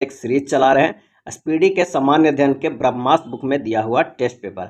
एक सीरीज चला रहे हैं स्पीडी के सामान्य अध्ययन के ब्रह्मास्त्र बुक में दिया हुआ टेस्ट पेपर।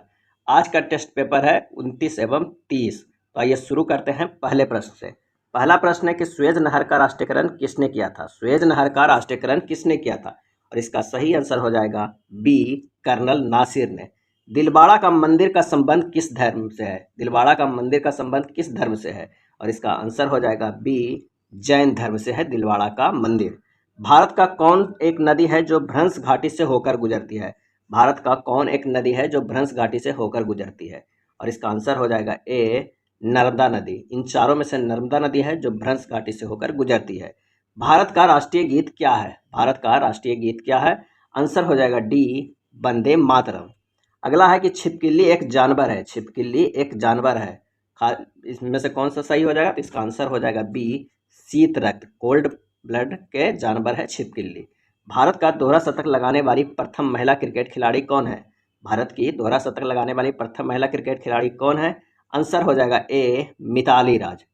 आज का टेस्ट पेपर है 29 एवं 30। तो आइए शुरू करते हैं पहले प्रश्न से। पहला प्रश्न है कि सुएज नहर का राष्ट्रीयकरण किसने किया था। सुएज नहर का राष्ट्रीयकरण किसने किया था, और इसका सही आंसर हो जाएगा बी, कर्नल नासिर ने। दिलवाड़ा का मंदिर का संबंध किस धर्म से है। दिलवाड़ा का मंदिर का संबंध किस धर्म से है, और इसका आंसर हो जाएगा बी, जैन धर्म से है दिलवाड़ा का मंदिर। भारत का कौन एक नदी है जो भ्रंश घाटी से होकर गुजरती है। भारत का कौन एक नदी है जो भ्रंश घाटी से होकर गुजरती है, और इसका आंसर हो जाएगा ए, नर्मदा नदी। इन चारों में से नर्मदा नदी है जो भ्रंश घाटी से होकर गुजरती है। भारत का राष्ट्रीय गीत क्या है। भारत का राष्ट्रीय गीत क्या है, आंसर हो जाएगा डी, वंदे मातरम। अगला है कि छिपकली एक जानवर है। छिपकली एक जानवर है, इसमें से कौन सा सही हो जाएगा, तो इसका आंसर हो जाएगा बी, शीत रक्त, कोल्ड ब्लड के जानवर है छिपकली। भारत का दोहरा शतक लगाने वाली प्रथम महिला क्रिकेट खिलाड़ी कौन है। भारत की दोहरा शतक लगाने वाली प्रथम महिला क्रिकेट खिलाड़ी कौन है, आंसर हो जाएगा ए, मिताली राज।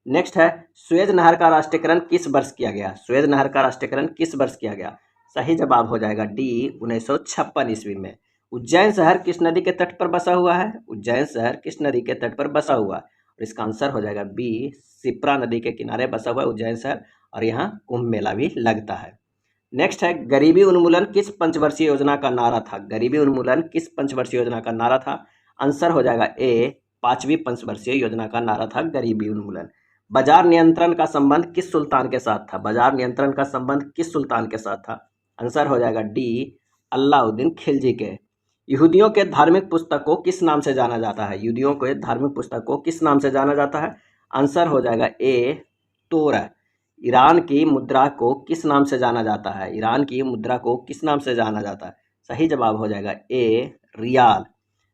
नेक्स्ट है सुएज नहर का राष्ट्रीयकरण किस वर्ष किया गया। सुएज नहर का राष्ट्रीयकरण किस वर्ष किया गया, सही जवाब हो जाएगा डी, 1956 ईस्वी में। उज्जैन शहर किस नदी के तट पर बसा हुआ है। उज्जैन शहर किस नदी के तट पर बसा हुआ है, और इसका आंसर हो जाएगा बी, शिप्रा नदी के किनारे बसा हुआ है उज्जैन शहर, और यहाँ कुंभ मेला भी लगता है। नेक्स्ट है गरीबी उन्मूलन किस पंचवर्षीय योजना का नारा था। गरीबी उन्मूलन किस पंचवर्षीय योजना का नारा था, आंसर हो जाएगा ए, 5वीं पंचवर्षीय योजना का नारा था गरीबी उन्मूलन। बाजार नियंत्रण का संबंध किस सुल्तान के साथ था। बाजार नियंत्रण का संबंध किस सुल्तान के साथ था, आंसर हो जाएगा डी, अलाउद्दीन खिलजी के। यहूदियों के धार्मिक पुस्तक को किस नाम से जाना जाता है। यहूदियों के धार्मिक पुस्तक को किस नाम से जाना जाता है, आंसर हो जाएगा ए, तोरा। ईरान की मुद्रा को किस नाम से जाना जाता है। ईरान की मुद्रा को किस नाम से जाना जाता है, सही जवाब हो जाएगा ए, रियाल।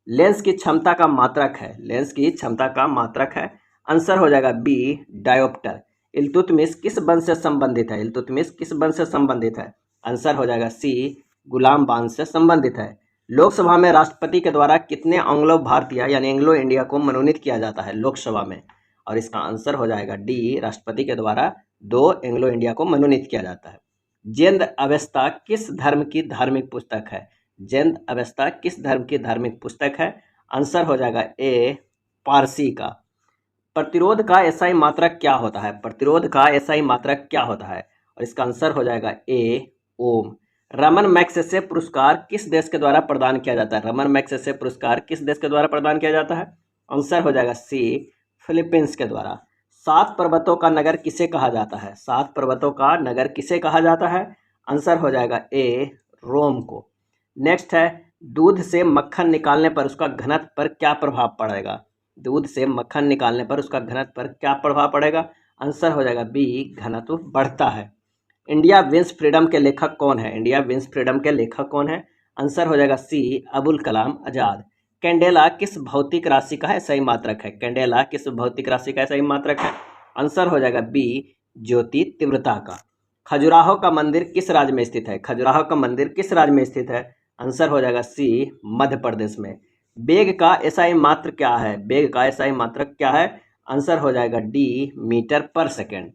लेंस की क्षमता का मात्रक है। लेंस की क्षमता का मात्रक है, आंसर हो जाएगा बी, डायोप्टर। इल्तुतमिश किस वंश से संबंधित है। इल्तुतमिश किस वंश से संबंधित है, आंसर हो जाएगा सी, गुलाम वंश से संबंधित है। लोकसभा में राष्ट्रपति के द्वारा कितने एंग्लो भारतीय यानी एंग्लो इंडिया को मनोनीत किया जाता है लोकसभा में, और इसका आंसर हो जाएगा डी, राष्ट्रपति के द्वारा 2 एंग्लो इंडिया को मनोनीत किया जाता है। जैन अवेस्ता किस धर्म की धार्मिक पुस्तक है। जैन अवेस्ता किस धर्म की धार्मिक पुस्तक है, आंसर हो जाएगा ए, पारसी का। प्रतिरोध का एसआई मात्रक क्या होता है। प्रतिरोध का एसआई मात्रक क्या होता है, और इसका आंसर हो जाएगा ए, ओम। रमन मैग्सेसे पुरस्कार किस देश के द्वारा प्रदान किया जाता है। रमन मैग्सेसे पुरस्कार किस देश के द्वारा प्रदान किया जाता है, आंसर हो जाएगा सी, फिलीपींस के द्वारा। 7 पर्वतों का नगर किसे कहा जाता है। 7 पर्वतों का नगर किसे कहा जाता है, आंसर हो जाएगा ए, रोम को। नेक्स्ट है दूध से मक्खन निकालने पर उसका घनत्व पर क्या प्रभाव पड़ेगा। दूध से मक्खन निकालने पर उसका घनत्व पर क्या प्रभाव पड़ेगा, आंसर हो जाएगा बी, घनत्व बढ़ता है। इंडिया विंस फ्रीडम के लेखक कौन है। इंडिया विंस फ्रीडम के लेखक कौन है, आंसर हो जाएगा सी, अबुल कलाम आजाद। कैंडेला किस भौतिक राशि का है सही मात्रक है। कैंडेला किस भौतिक राशि का सही मात्रक है, आंसर हो जाएगा बी, ज्योति तीव्रता का। खजुराहो का मंदिर किस राज्य में स्थित है। खजुराहो का मंदिर किस राज्य में स्थित है, आंसर हो जाएगा सी, मध्य प्रदेश में। वेग का एसआई मात्र क्या है। वेग का एसआई मात्रक क्या है, आंसर हो जाएगा डी, मीटर पर सेकेंड।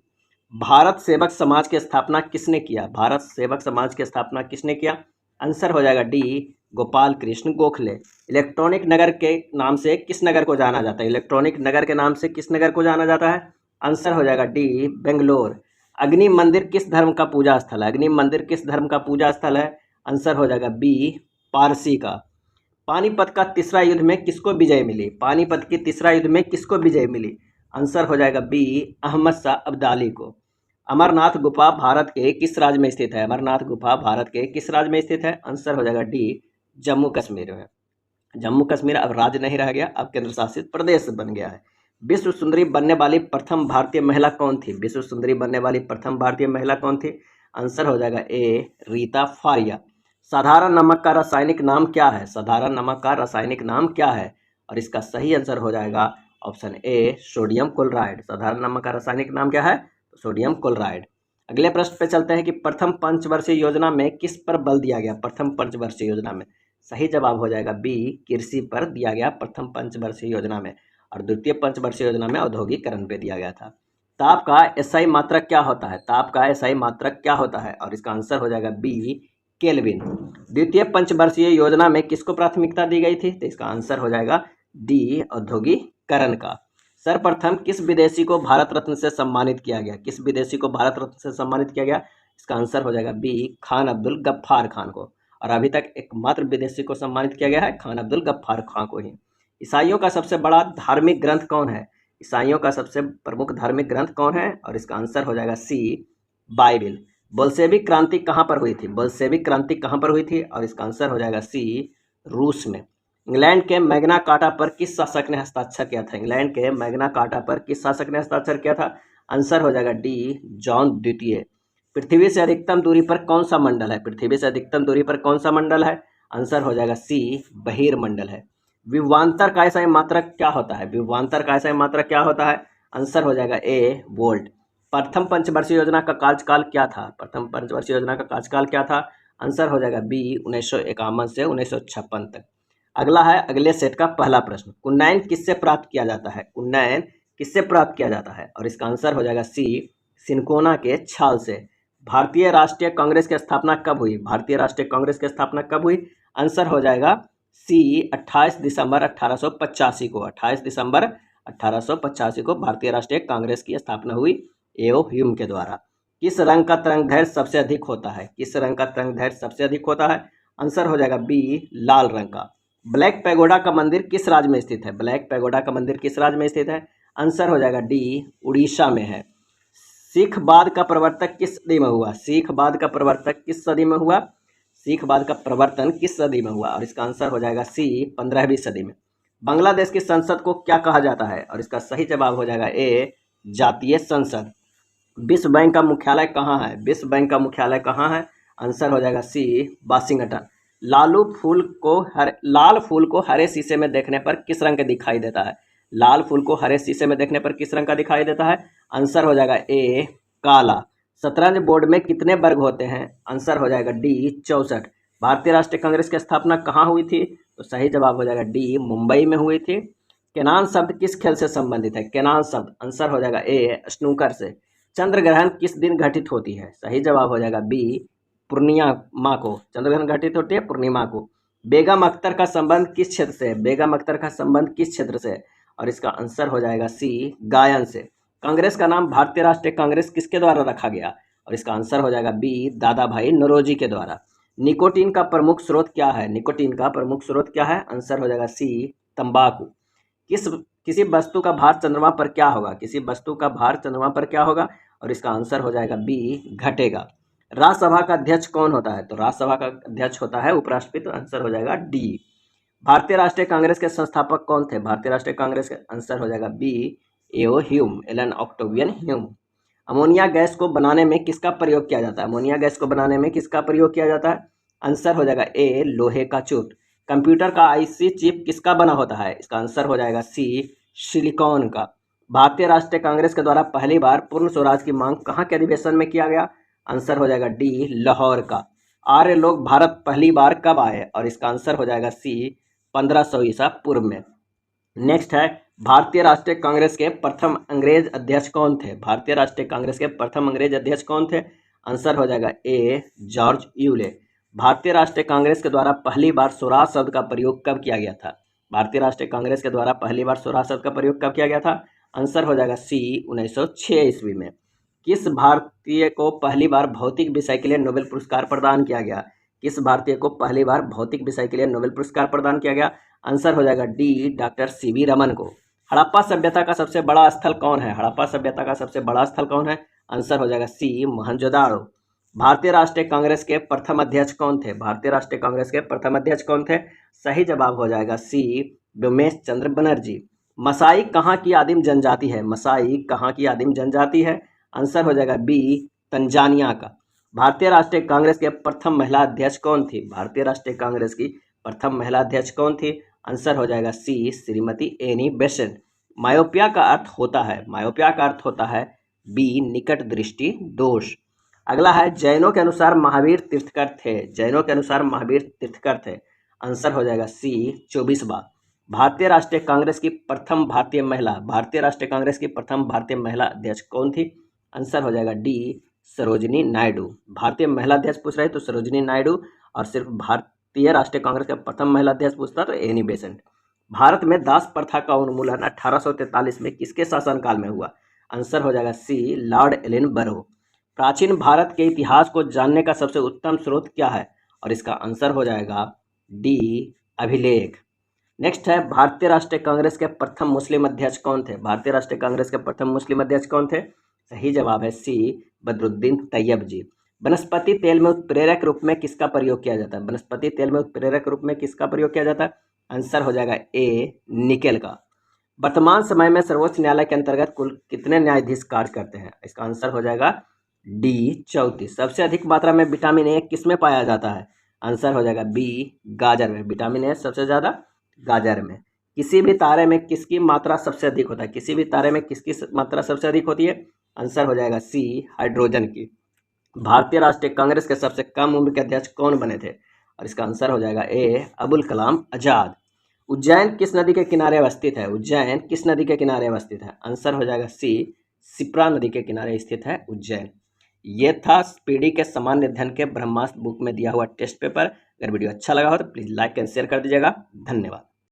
भारत सेवक समाज की स्थापना किसने किया। भारत सेवक समाज की स्थापना किसने किया, आंसर हो जाएगा डी, गोपाल कृष्ण गोखले। इलेक्ट्रॉनिक नगर के नाम से किस नगर को जाना जाता है। इलेक्ट्रॉनिक नगर के नाम से किस नगर को जाना जाता है, आंसर हो जाएगा डी, बेंगलोर। अग्नि मंदिर किस धर्म का पूजा स्थल है। अग्नि मंदिर किस धर्म का पूजा स्थल है, आंसर हो जाएगा बी, पारसी का। पानीपत का तीसरा युद्ध में किसको विजय मिली। पानीपत के तीसरा युद्ध में किसको विजय मिली, आंसर हो जाएगा बी, अहमद शाह अब्दाली को। अमरनाथ गुफा भारत के किस राज्य में स्थित है। अमरनाथ गुफा भारत के किस राज्य में स्थित है, आंसर हो जाएगा डी, जम्मू कश्मीर में। जम्मू कश्मीर अब राज्य नहीं रह गया, अब केंद्र शासित प्रदेश बन गया है। विश्व सुंदरी बनने वाली प्रथम भारतीय महिला कौन थी। विश्व सुंदरी बनने वाली प्रथम भारतीय महिला कौन थी, आंसर हो जाएगा ए, रीता फारिया। साधारण नमक का रासायनिक नाम क्या है। साधारण नमक का रासायनिक नाम क्या है, और इसका सही आंसर हो जाएगा ऑप्शन ए, सोडियम क्लोराइड। साधारण नमक का रासायनिक नाम क्या है, सोडियम क्लोराइड। अगले प्रश्न पे चलते हैं कि प्रथम पंचवर्षीय योजना में किस पर बल दिया गया। प्रथम पंचवर्षीय योजना में सही जवाब हो जाएगा बी, कृषि पर दिया गया प्रथम पंचवर्षीय योजना में, और द्वितीय पंचवर्षीय योजना में औद्योगिकरण पे दिया गया था। ताप का एसआई मात्रक क्या होता है? ताप का एसआई मात्रक क्या होता है? और इसका आंसर हो जाएगा बी, केल्विन। द्वितीय पंचवर्षीय योजना में किसको प्राथमिकता दी गई थी? तो इसका आंसर हो जाएगा डी, औद्योगिकरण का। सर्वप्रथम किस विदेशी को भारत रत्न से सम्मानित किया गया? किस विदेशी को भारत रत्न से सम्मानित किया गया? इसका आंसर हो जाएगा बी, खान अब्दुल गफ्फार खान को। और अभी तक एकमात्र विदेशी को सम्मानित किया गया है खान अब्दुल गफ्फार खान को ही। ईसाइयों का सबसे बड़ा धार्मिक ग्रंथ कौन है? ईसाइयों का सबसे प्रमुख धार्मिक ग्रंथ कौन है? और इसका आंसर हो जाएगा सी, बाइबिल। बोल्शेविक क्रांति कहाँ पर हुई थी? बोल्शेविक क्रांति कहाँ पर हुई थी? और इसका आंसर हो जाएगा सी, रूस में। इंग्लैंड के मैग्ना कार्टा पर किस शासक ने हस्ताक्षर किया था? इंग्लैंड के मैग्ना कार्टा पर किस शासक ने हस्ताक्षर किया था? आंसर हो जाएगा डी, जॉन द्वितीय। पृथ्वी से अधिकतम दूरी पर कौन सा मंडल है? पृथ्वी से अधिकतम दूरी पर कौन सा मंडल है? आंसर हो जाएगा सी, बहिर्मंडल है। विभवांतर का एसआई मात्रक क्या होता है? विभवांतर का एसआई मात्रक क्या होता है? आंसर हो जाएगा ए, वोल्ट। प्रथम पंचवर्षीय योजना का कार्यकाल क्या था? प्रथम पंचवर्षीय योजना का कार्यकाल क्या था? आंसर हो जाएगा बी, 1951 से 1956 तक। अगला है अगले सेट का पहला प्रश्न। उन्नयन किससे प्राप्त किया जाता है? उन्नयन किससे प्राप्त किया जाता है? और इसका आंसर हो जाएगा सी, सिनकोना के छाल से। भारतीय राष्ट्रीय कांग्रेस की स्थापना कब हुई? भारतीय राष्ट्रीय कांग्रेस की स्थापना कब हुई? आंसर हो जाएगा सी, 28 दिसंबर 1885 को। 28 दिसंबर 1885 को भारतीय राष्ट्रीय कांग्रेस की स्थापना हुई एओ ह्यूम के द्वारा। किस रंग का तरंग दैर्घ्य सबसे अधिक होता है? किस रंग का तरंग दैर्घ्य सबसे अधिक होता है? आंसर हो जाएगा बी, लाल रंग का। ब्लैक पैगोडा का मंदिर किस राज्य में स्थित है? ब्लैक पैगोडा का मंदिर किस राज्य में स्थित है? आंसर हो जाएगा डी, उड़ीसा में है। सिखवाद का प्रवर्तक किस सदी में हुआ? सिखवाद का प्रवर्तक किस सदी में हुआ? सिखवाद का प्रवर्तन किस सदी में हुआ? और इसका आंसर हो जाएगा सी, 15वीं सदी में। बांग्लादेश की संसद को क्या कहा जाता है? और इसका सही जवाब हो जाएगा ए, जातीय संसद। विश्व बैंक का मुख्यालय कहाँ है? विश्व बैंक का मुख्यालय कहाँ है? आंसर हो जाएगा सी, वाशिंगटन। लाल फूल को हरे शीशे में देखने पर किस रंग का दिखाई देता है? लाल फूल को हरे शीशे में देखने पर किस रंग का दिखाई देता है? आंसर हो जाएगा ए, काला। शतरंज बोर्ड में कितने वर्ग होते हैं? आंसर हो जाएगा डी, 64। भारतीय राष्ट्रीय कांग्रेस की स्थापना कहाँ हुई थी? तो सही जवाब हो जाएगा डी, मुंबई में हुई थी। केनान शब्द किस खेल से संबंधित है? केनान शब्द आंसर हो जाएगा ए, स्नूकर से। चंद्र ग्रहण किस दिन घटित होती है? सही जवाब हो जाएगा बी, पूर्णिमा को। चंद्र ग्रहण घटित होती है पूर्णिमा को। बेगम अख्तर का संबंध किस क्षेत्र से? बेगम अख्तर का संबंध किस क्षेत्र से? और इसका आंसर हो जाएगा सी, गायन से। कांग्रेस का नाम भारतीय राष्ट्रीय कांग्रेस किसके द्वारा रखा गया? और इसका आंसर हो जाएगा बी, दादा भाई नौरोजी के द्वारा। निकोटीन का प्रमुख स्रोत क्या है? निकोटीन का प्रमुख स्रोत क्या है? आंसर हो जाएगा सी, तंबाकू। किसी वस्तु का भार चंद्रमा पर क्या होगा? किसी वस्तु का भार चंद्रमा पर क्या होगा? और इसका आंसर हो जाएगा बी, घटेगा। राज्यसभा का अध्यक्ष कौन होता है? तो राज्यसभा का अध्यक्ष होता है उपराष्ट्रपति। तो आंसर हो जाएगा डी। भारतीय राष्ट्रीय कांग्रेस के संस्थापक कौन थे? भारतीय राष्ट्रीय कांग्रेस के आंसर हो जाएगा B, A O Hume, Allan Octavian Hume. Ammonia gas को बनाने में किसका प्रयोग किया जाता है? अमोनिया गैस को बनाने में किसका प्रयोग किया जाता है? आंसर हो जाएगा ए, लोहे का चूट। कंप्यूटर का आईसी चिप किसका बना होता है? इसका आंसर हो जाएगा सी, सिलिकॉन का। भारतीय राष्ट्रीय कांग्रेस के द्वारा पहली बार पूर्ण स्वराज की मांग कहाँ के अधिवेशन में किया गया? आंसर हो जाएगा डी, लाहौर का। आर्य लोग भारत पहली बार कब आए? और इसका आंसर हो जाएगा सी, 1500 ईसा पूर्व में। नेक्स्ट है भारतीय राष्ट्रीय कांग्रेस के प्रथम अंग्रेज अध्यक्ष कौन थे? भारतीय राष्ट्रीय कांग्रेस के प्रथम अंग्रेज अध्यक्ष कौन थे? आंसर हो जाएगा ए, जॉर्ज यूले। भारतीय राष्ट्रीय कांग्रेस के द्वारा पहली बार स्वराज शब्द का प्रयोग कब किया गया था? भारतीय राष्ट्रीय कांग्रेस के द्वारा पहली बार स्वराज शब्द का प्रयोग कब किया गया था? आंसर हो जाएगा सी, 1906 ईस्वी में। किस भारतीय को पहली बार भौतिक विषय के लिए नोबेल पुरस्कार प्रदान किया गया? किस भारतीय को पहली बार भौतिक विषय के लिए नोबेल पुरस्कार प्रदान किया गया? आंसर हो जाएगा डी, डॉक्टर सीवी रमन को। हड़प्पा सभ्यता का सबसे बड़ा स्थल कौन है? हड़प्पा सभ्यता का सबसे बड़ा स्थल कौन है? आंसर हो जाएगा सी, मोहनजोदाड़ो। भारतीय राष्ट्रीय कांग्रेस के प्रथम अध्यक्ष कौन थे? भारतीय राष्ट्रीय कांग्रेस के प्रथम अध्यक्ष कौन थे? सही जवाब हो जाएगा सी, व्योमेश चंद्र बनर्जी। मसाई कहाँ की आदिम जनजाति है? मसाई कहाँ की आदिम जनजाति है? आंसर हो जाएगा बी, तंजानिया का। भारतीय राष्ट्रीय कांग्रेस के प्रथम महिला अध्यक्ष कौन थी? भारतीय राष्ट्रीय कांग्रेस की प्रथम महिला अध्यक्ष कौन थी? आंसर हो जाएगा सी, श्रीमती एनी बेसेंट। मायोपिया का अर्थ होता है? मायोपिया का अर्थ होता है बी, निकट दृष्टि दोष। अगला है जैनों के अनुसार महावीर तीर्थकर थे? जैनों के अनुसार महावीर तीर्थकर थे। आंसर हो जाएगा सी, 24वां। भारतीय राष्ट्रीय कांग्रेस की प्रथम भारतीय महिला अध्यक्ष कौन थी? आंसर हो जाएगा डी, सरोजिनी नायडू। भारतीय महिला अध्यक्ष पूछ रहे तो सरोजिनी नायडू, और सिर्फ भारतीय राष्ट्रीय कांग्रेस का प्रथम महिला अध्यक्ष पूछता तो एनी बेसेंट। भारत में दास प्रथा का उन्मूलन 1843 में किसके शासनकाल में हुआ? आंसर हो जाएगा सी, लॉर्ड एलन बरो। प्राचीन भारत के इतिहास को जानने का सबसे उत्तम स्रोत क्या है? और इसका आंसर हो जाएगा डी, अभिलेख। नेक्स्ट है, भारतीय राष्ट्रीय कांग्रेस के प्रथम मुस्लिम अध्यक्ष कौन थे? भारतीय राष्ट्रीय कांग्रेस के प्रथम मुस्लिम अध्यक्ष कौन थे? सही जवाब है सी, बदरुद्दीन तैयब जी। वनस्पति तेल में उत्प्रेरक रूप में किसका प्रयोग किया जाता है? वनस्पति तेल में उत्प्रेरक रूप में किसका प्रयोग किया जाता है? आंसर हो जाएगा ए, निकेल का। वर्तमान समय में सर्वोच्च न्यायालय के अंतर्गत कुल कितने न्यायाधीश कार्य करते हैं? इसका आंसर हो जाएगा डी, 34। सबसे अधिक मात्रा में विटामिन ए किस में पाया जाता है? आंसर हो जाएगा बी, गाजर में। विटामिन ए सबसे ज़्यादा गाजर में। किसी भी तारे में किसकी मात्रा सबसे अधिक होता है? किसी भी तारे में किसकी मात्रा सबसे अधिक होती है? आंसर हो जाएगा सी, हाइड्रोजन की। भारतीय राष्ट्रीय कांग्रेस के सबसे कम उम्र के अध्यक्ष कौन बने थे? और इसका आंसर हो जाएगा ए, अबुल कलाम आजाद। उज्जैन किस नदी के किनारे अवस्थित है? उज्जैन किस नदी के किनारे अवस्थित है? आंसर हो जाएगा सी, शिप्रा नदी के किनारे स्थित है उज्जैन। ये था स्पीडी के सामान्य अध्ययन के ब्रह्मास्त्र बुक में दिया हुआ टेस्ट पेपर। अगर वीडियो अच्छा लगा हो तो प्लीज़ लाइक एंड शेयर कर दीजिएगा। धन्यवाद।